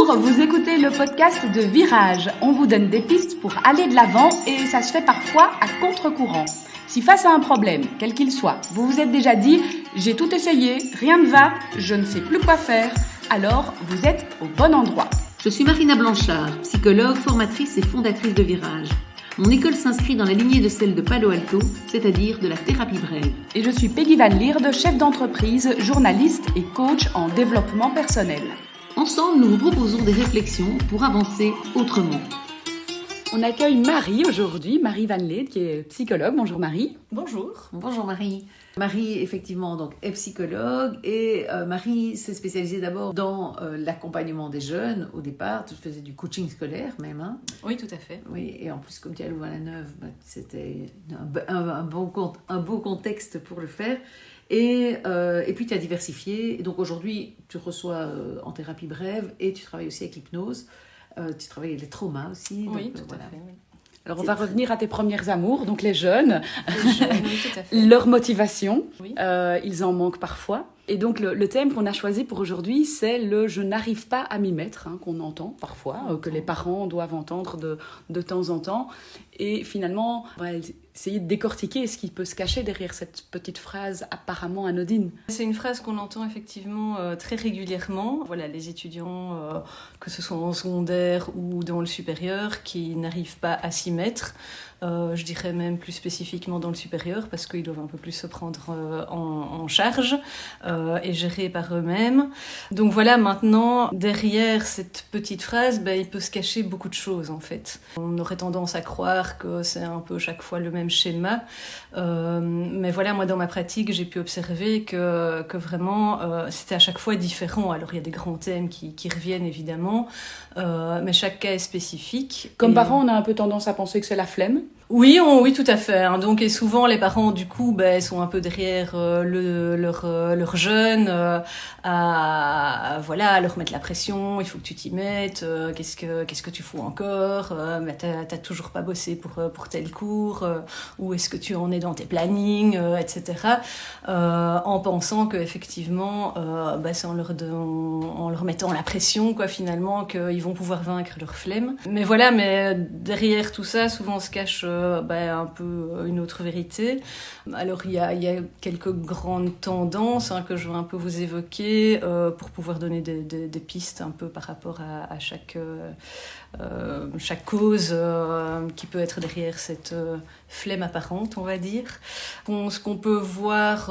Bonjour, vous écoutez le podcast de Virage. On vous donne des pistes pour aller de l'avant et ça se fait parfois à contre-courant. Si face à un problème, quel qu'il soit, vous vous êtes déjà dit « j'ai tout essayé, rien ne va, je ne sais plus quoi faire », alors vous êtes au bon endroit. Je suis Marina Blanchard, psychologue, formatrice et fondatrice de Virage. Mon école s'inscrit dans la lignée de celle de Palo Alto, c'est-à-dire de la thérapie brève. Et je suis Peggy Van Lierde, chef d'entreprise, journaliste et coach en développement personnel. Ensemble, nous vous proposons des réflexions pour avancer autrement. On accueille Marie aujourd'hui, Marie Van Lierde, qui est psychologue. Bonjour Marie. Bonjour. Bonjour Marie. Marie, effectivement, donc, est psychologue et Marie s'est spécialisée d'abord dans l'accompagnement des jeunes. Au départ, tu faisais du coaching scolaire même. Hein. Oui, tout à fait. Oui, et en plus, comme tu es à Louvain-la-Neuve, c'était un beau contexte pour le faire. Et puis, tu as diversifié. Et donc, aujourd'hui, tu reçois en thérapie brève et tu travailles aussi avec l'hypnose. Tu travailles avec les traumas aussi. Oui, donc, tout voilà. à fait. Oui. Alors, on va revenir à tes premiers amours, donc les jeunes. Oui, tout à fait. Leur motivation, Oui. Ils en manquent parfois. Et donc, le thème qu'on a choisi pour aujourd'hui, c'est le « je n'arrive pas à m'y mettre hein, », qu'on entend parfois, que les parents doivent entendre de temps en temps. Et finalement, on va essayer de décortiquer ce qui peut se cacher derrière cette petite phrase apparemment anodine. C'est une phrase qu'on entend effectivement très régulièrement. Voilà, les étudiants, que ce soit en secondaire ou dans le supérieur, qui n'arrivent pas à s'y mettre. Je dirais même plus spécifiquement dans le supérieur parce qu'ils doivent un peu plus se prendre en charge et gérer par eux-mêmes. Donc voilà, maintenant, derrière cette petite phrase, il peut se cacher beaucoup de choses en fait. On aurait tendance à croire que c'est un peu chaque fois le même schéma. Mais voilà, moi dans ma pratique, j'ai pu observer que vraiment, c'était à chaque fois différent. Alors il y a des grands thèmes qui reviennent évidemment, mais chaque cas est spécifique. Comme parents, on a un peu tendance à penser que c'est la flemme. Oui, oui, tout à fait. Hein. Donc, et souvent, les parents, du coup, sont un peu derrière leur jeune, à leur mettre la pression. Il faut que tu t'y mettes. Qu'est-ce que tu fous encore mais t'as toujours pas bossé pour tel cours. Où est-ce que tu en es dans tes plannings, etc. En pensant que effectivement, c'est en leur mettant la pression, quoi, finalement, qu'ils vont pouvoir vaincre leur flemme. Mais voilà, mais derrière tout ça, souvent, se cache un peu une autre vérité. Alors il y a quelques grandes tendances que je veux un peu vous évoquer pour pouvoir donner des pistes un peu par rapport à chaque cause qui peut être derrière cette flemme apparente, on va dire. Ce qu'on peut voir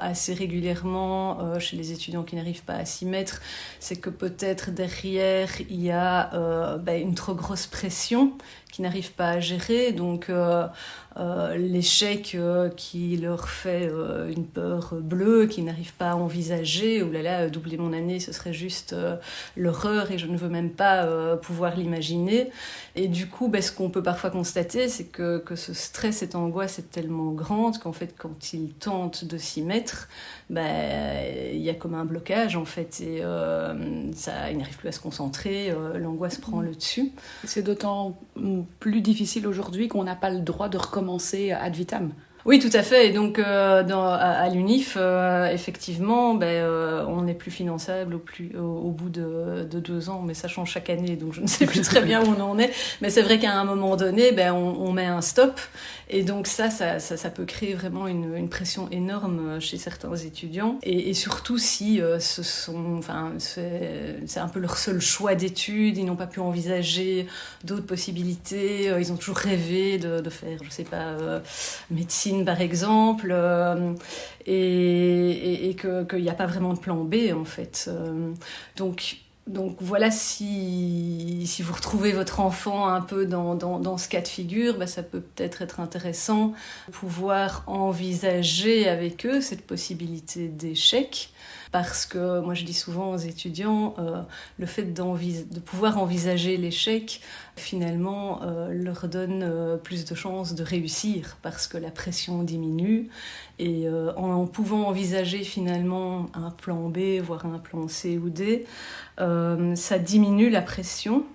assez régulièrement chez les étudiants qui n'arrivent pas à s'y mettre, c'est que peut-être derrière il y a une trop grosse pression qui n'arrivent pas à gérer, donc l'échec qui leur fait une peur bleue, qui n'arrivent pas à envisager, oh là là, doubler mon année, ce serait juste l'horreur et je ne veux même pas pouvoir l'imaginer. Et du coup, ce qu'on peut parfois constater, c'est que ce stress, cette angoisse est tellement grande qu'en fait, quand ils tentent de s'y mettre, il y a comme un blocage en fait, et ils n'arrivent plus à se concentrer, l'angoisse prend le dessus. C'est d'autant plus difficile aujourd'hui qu'on n'a pas le droit de recommencer ad vitam. Oui, tout à fait. Et donc, à l'UNIF, effectivement, on n'est plus finançable au bout de 2 ans, mais ça change chaque année, donc je ne sais plus très bien où on en est. Mais c'est vrai qu'à un moment donné, on met un stop. Et donc ça peut créer vraiment une pression énorme chez certains étudiants. Et surtout si c'est un peu leur seul choix d'études, ils n'ont pas pu envisager d'autres possibilités, ils ont toujours rêvé de faire, je sais pas, médecine par exemple, et qu'il n'y a pas vraiment de plan B en fait. Donc voilà, si vous retrouvez votre enfant un peu dans ce cas de figure, ça peut peut-être être intéressant de pouvoir envisager avec eux cette possibilité d'échec. Parce que moi je dis souvent aux étudiants, le fait de pouvoir envisager l'échec, finalement, leur donne plus de chances de réussir parce que la pression diminue. Et en pouvant envisager finalement un plan B, voire un plan C ou D, ça diminue la pression.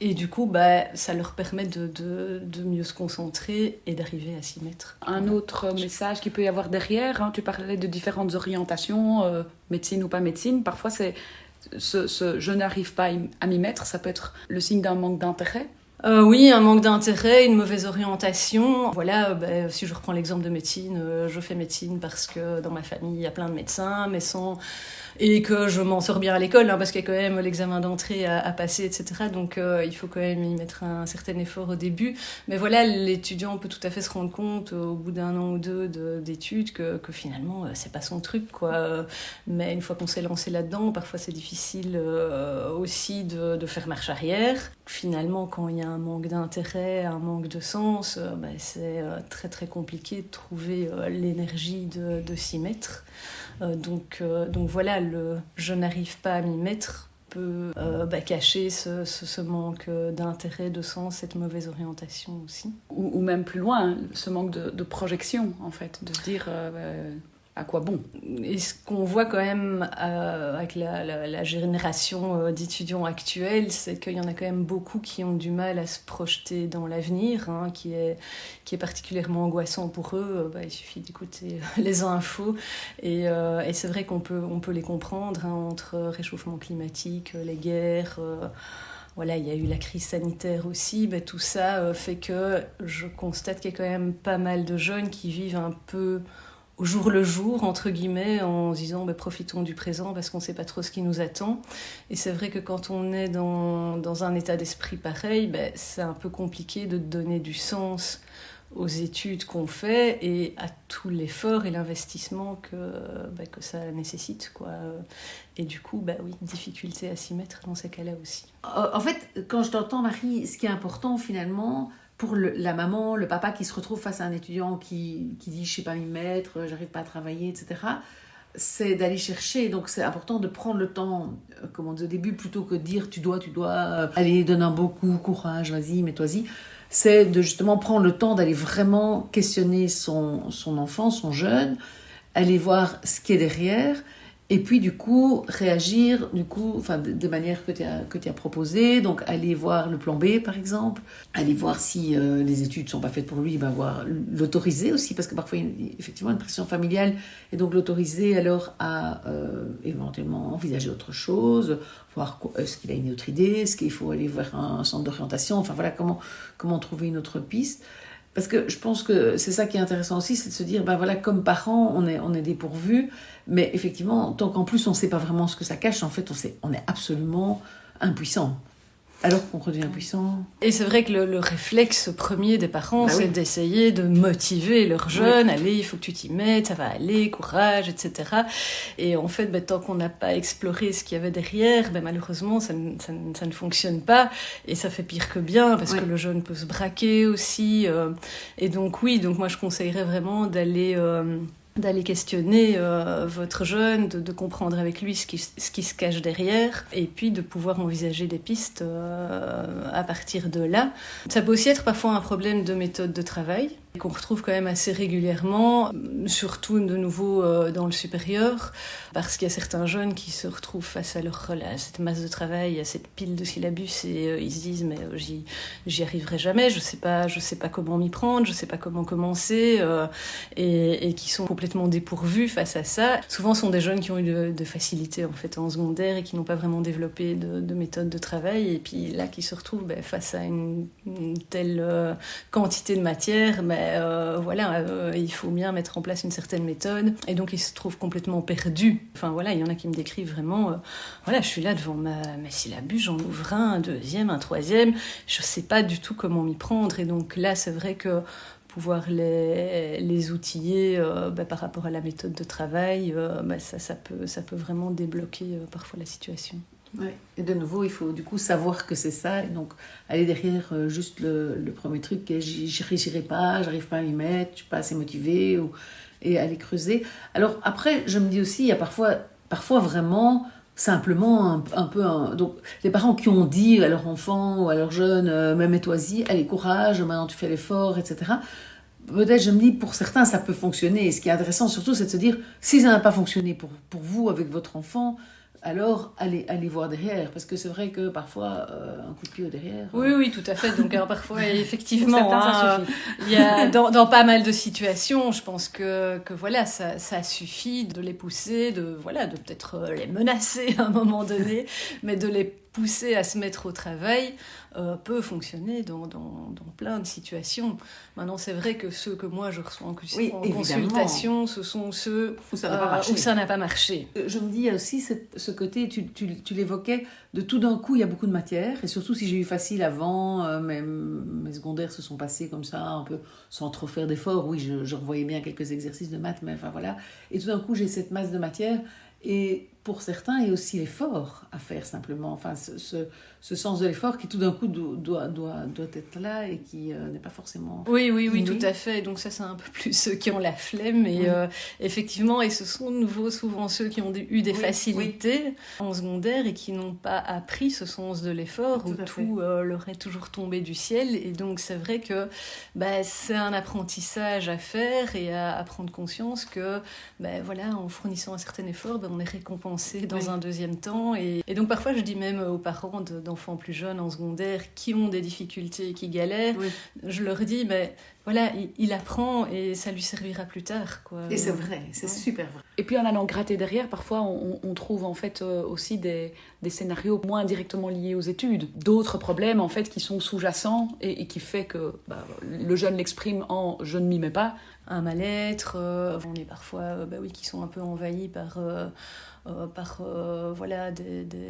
Et du coup, ça leur permet de mieux se concentrer et d'arriver à s'y mettre. Un autre message qu'il peut y avoir derrière, tu parlais de différentes orientations, médecine ou pas médecine. Parfois, c'est je n'arrive pas à m'y mettre, ça peut être le signe d'un manque d'intérêt. Oui, un manque d'intérêt, une mauvaise orientation. Voilà, si je reprends l'exemple de médecine, je fais médecine parce que dans ma famille, il y a plein de médecins, mais sans... Et que je m'en sors bien à l'école, parce qu'il y a quand même l'examen d'entrée à passer, etc. Donc il faut quand même y mettre un certain effort au début. Mais voilà, l'étudiant peut tout à fait se rendre compte au bout d'un an ou deux d'études que finalement, c'est pas son truc, quoi. Mais une fois qu'on s'est lancé là-dedans, parfois c'est difficile aussi de faire marche arrière. Finalement, quand il y a un manque d'intérêt, un manque de sens, c'est très très compliqué de trouver l'énergie de s'y mettre. Donc voilà, je n'arrive pas à m'y mettre peut cacher ce manque d'intérêt, de sens, cette mauvaise orientation aussi. Ou même plus loin, ce manque de projection, en fait, de se dire à quoi bon. Et ce qu'on voit quand même avec la génération d'étudiants actuels, c'est qu'il y en a quand même beaucoup qui ont du mal à se projeter dans l'avenir, qui est particulièrement angoissant pour eux. Il suffit d'écouter les infos et c'est vrai qu'on peut les comprendre, entre réchauffement climatique, les guerres... Voilà, il y a eu la crise sanitaire aussi, tout ça fait que je constate qu'il y a quand même pas mal de jeunes qui vivent un peu au jour le jour, entre guillemets, en se disant profitons du présent parce qu'on ne sait pas trop ce qui nous attend. Et c'est vrai que quand on est dans un état d'esprit pareil, c'est un peu compliqué de donner du sens aux études qu'on fait et à tout l'effort et l'investissement que ça nécessite, quoi. Et du coup, oui, difficulté à s'y mettre dans ces cas-là aussi. En fait, quand je t'entends, Marie, ce qui est important finalement pour la maman, le papa qui se retrouve face à un étudiant qui dit « je sais pas m'y mettre, j'arrive pas à travailler, etc. », c'est d'aller chercher. Donc c'est important de prendre le temps, comme on dit au début, plutôt que de dire « tu dois, allez, donne un beau coup, courage, vas-y, mets-toi-y ». C'est de justement prendre le temps d'aller vraiment questionner son enfant, son jeune, aller voir ce qui est derrière, et puis du coup réagir de manière que tu as proposé. Donc aller voir le plan B par exemple, aller voir si les études ne sont pas faites pour lui, l'autoriser aussi, parce que parfois il y a effectivement une pression familiale, et donc l'autoriser alors à éventuellement envisager autre chose, voir est-ce qu'il a une autre idée, est-ce qu'il faut aller vers un centre d'orientation, enfin voilà, comment trouver une autre piste. Parce que je pense que c'est ça qui est intéressant aussi, c'est de se dire, comme parents, on est dépourvus, mais effectivement, tant qu'en plus on ne sait pas vraiment ce que ça cache, en fait, on est absolument impuissant. Alors qu'on redevient puissant. Et c'est vrai que le réflexe premier des parents, c'est d'essayer de motiver leurs jeunes. Oui. Allez, il faut que tu t'y mettes, ça va aller, courage, etc. Et en fait, tant qu'on n'a pas exploré ce qu'il y avait derrière, malheureusement, ça ne fonctionne pas. Et ça fait pire que bien, parce que le jeune peut se braquer aussi. Et donc moi je conseillerais vraiment d'aller questionner votre jeune, de comprendre avec lui ce qui se cache derrière, et puis de pouvoir envisager des pistes à partir de là. Ça peut aussi être parfois un problème de méthode de travail, qu'on retrouve quand même assez régulièrement, surtout de nouveau dans le supérieur, parce qu'il y a certains jeunes qui se retrouvent face à cette masse de travail, à cette pile de syllabus, et ils se disent mais j'y arriverai jamais, je sais pas comment m'y prendre, je sais pas comment commencer, et qui sont complètement dépourvus face à ça. Souvent, ce sont des jeunes qui ont eu de facilité en fait en secondaire et qui n'ont pas vraiment développé de méthode de travail, et puis là qui se retrouvent face à une telle quantité de matière, il faut bien mettre en place une certaine méthode, et donc ils se trouvent complètement perdus. Il y en a qui me décrivent vraiment, je suis là devant mes syllabus, j'en ouvre un deuxième, un troisième, je sais pas du tout comment m'y prendre, et donc là c'est vrai que pouvoir les outiller par rapport à la méthode de travail, ça peut vraiment débloquer parfois la situation. Ouais. Et de nouveau, il faut du coup savoir que c'est ça, et donc aller derrière juste le premier truc qui est j'irai pas, j'arrive pas à m'y mettre, je suis pas assez motivée, et aller creuser. Alors après, je me dis aussi, il y a parfois vraiment simplement un peu donc les parents qui ont dit à leur enfant ou à leur jeune mets-toi-y, allez courage, maintenant tu fais l'effort, etc. Peut-être, je me dis, pour certains ça peut fonctionner, et ce qui est intéressant surtout, c'est de se dire, si ça n'a pas fonctionné pour vous avec votre enfant, alors allez voir derrière, parce que c'est vrai que parfois un coup de pied au derrière. Oui, tout à fait. Donc parfois effectivement, ça suffit. il y a dans pas mal de situations, je pense que voilà, ça suffit de les pousser, de peut-être les menacer à un moment donné, mais de les pousser à se mettre au travail peut fonctionner dans plein de situations. Maintenant, c'est vrai que ceux que moi je reçois en consultation, ce sont ceux où ça n'a pas marché. Je me dis, il y a aussi ce côté, tu l'évoquais, de tout d'un coup, il y a beaucoup de matière, et surtout si j'ai eu facile avant, mes secondaires se sont passés comme ça, un peu sans trop faire d'efforts. Oui, je revoyais bien quelques exercices de maths, mais enfin voilà. Et tout d'un coup, j'ai cette masse de matière, et pour certains, il y a aussi l'effort à faire simplement. Enfin, ce sens de l'effort qui tout d'un coup doit être là et qui n'est pas forcément... Oui, tout à fait. Donc ça, c'est un peu plus ceux qui ont la flemme. Et effectivement, et ce sont de nouveau souvent ceux qui ont eu des facilités en secondaire et qui n'ont pas appris ce sens de l'effort, où tout leur est toujours tombé du ciel. Et donc c'est vrai que c'est un apprentissage à faire et à prendre conscience que en fournissant un certain effort, on est récompensé dans un deuxième temps. Et donc parfois je dis même aux parents d'enfants plus jeunes en secondaire qui ont des difficultés, qui galèrent, je leur dis il apprend et ça lui servira plus tard, quoi. Et c'est vrai, c'est super vrai. Et puis en allant gratter derrière, parfois on trouve en fait aussi des scénarios moins directement liés aux études, d'autres problèmes en fait qui sont sous-jacents et qui fait que le jeune l'exprime en je ne m'y mets pas. Un mal-être, on est parfois qui sont un peu envahis par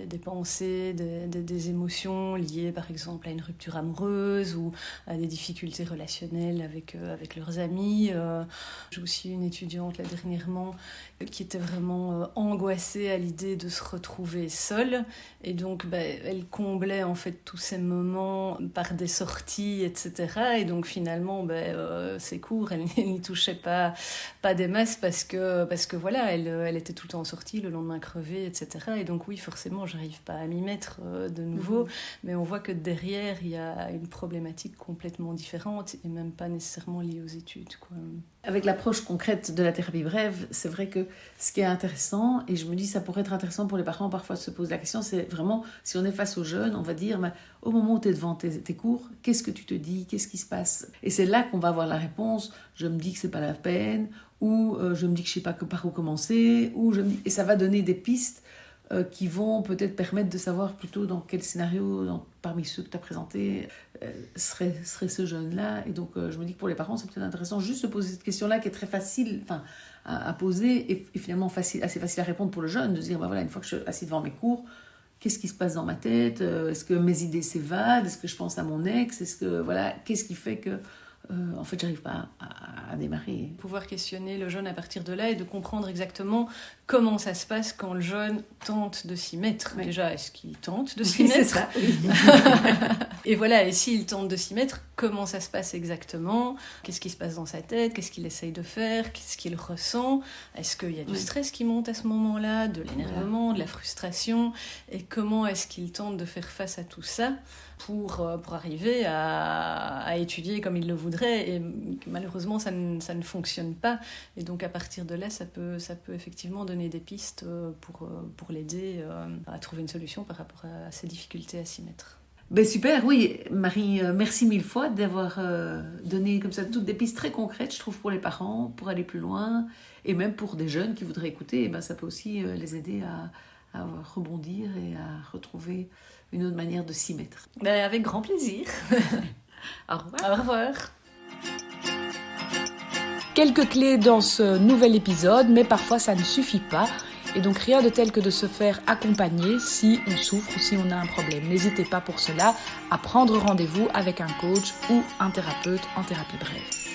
des pensées, des émotions liées par exemple à une rupture amoureuse ou à des difficultés relationnelles avec leurs amis. J'ai aussi une étudiante là dernièrement qui était vraiment angoissée à l'idée de se retrouver seule, et donc elle comblait en fait tous ces moments par des sorties, etc. Et donc finalement ses cours, elle n'y touchait pas des masses parce que elle était tout le temps en sortie, le lendemain crevée, etc. Et donc oui, forcément j'arrive pas à m'y mettre de nouveau, mais on voit que derrière il y a une problématique complètement différente et même pas nécessairement liée aux études, quoi. Avec l'approche concrète de la thérapie brève, c'est vrai que ce qui est intéressant, et je me dis ça pourrait être intéressant pour les parents parfois de se poser la question, c'est vraiment, si on est face aux jeunes, on va dire, au moment où tu es devant tes cours, qu'est-ce que tu te dis, qu'est-ce qui se passe? Et c'est là qu'on va avoir la réponse, je me dis que c'est pas la peine, ou je me dis que je sais pas par où commencer, et ça va donner des pistes qui vont peut-être permettre de savoir plutôt dans quel scénario, parmi ceux que tu as présentés, serait ce jeune-là. Et donc, je me dis que pour les parents, c'est peut-être intéressant juste de poser cette question-là qui est très facile à poser et finalement assez facile à répondre pour le jeune, de se dire, une fois que je suis assis devant mes cours, qu'est-ce qui se passe dans ma tête? Est-ce que mes idées s'évadent? Est-ce que je pense à mon ex? Qu'est-ce qui fait que en fait, j'arrive pas à démarrer. Pouvoir questionner le jeune à partir de là et de comprendre exactement comment ça se passe quand le jeune tente de s'y mettre. Oui. Déjà, est-ce qu'il tente de s'y mettre? C'est ça, oui. Et s'il tente de s'y mettre, comment ça se passe exactement? Qu'est-ce qui se passe dans sa tête? Qu'est-ce qu'il essaye de faire? Qu'est-ce qu'il ressent? Est-ce qu'il y a du stress qui monte à ce moment-là? De l'énervement, de la frustration? Et comment est-ce qu'il tente de faire face à tout ça pour arriver à étudier comme il le voudrait? Et malheureusement, ça ne fonctionne pas. Et donc, à partir de là, ça peut effectivement donner des pistes pour l'aider à trouver une solution par rapport à ses difficultés à s'y mettre. Super, oui. Marie, merci mille fois d'avoir donné comme ça toutes des pistes très concrètes, je trouve, pour les parents, pour aller plus loin. Et même pour des jeunes qui voudraient écouter, ça peut aussi les aider à rebondir et à retrouver une autre manière de s'y mettre. Avec grand plaisir. Au revoir. Au revoir. Quelques clés dans ce nouvel épisode, mais parfois ça ne suffit pas. Et donc rien de tel que de se faire accompagner si on souffre ou si on a un problème. N'hésitez pas pour cela à prendre rendez-vous avec un coach ou un thérapeute en thérapie brève.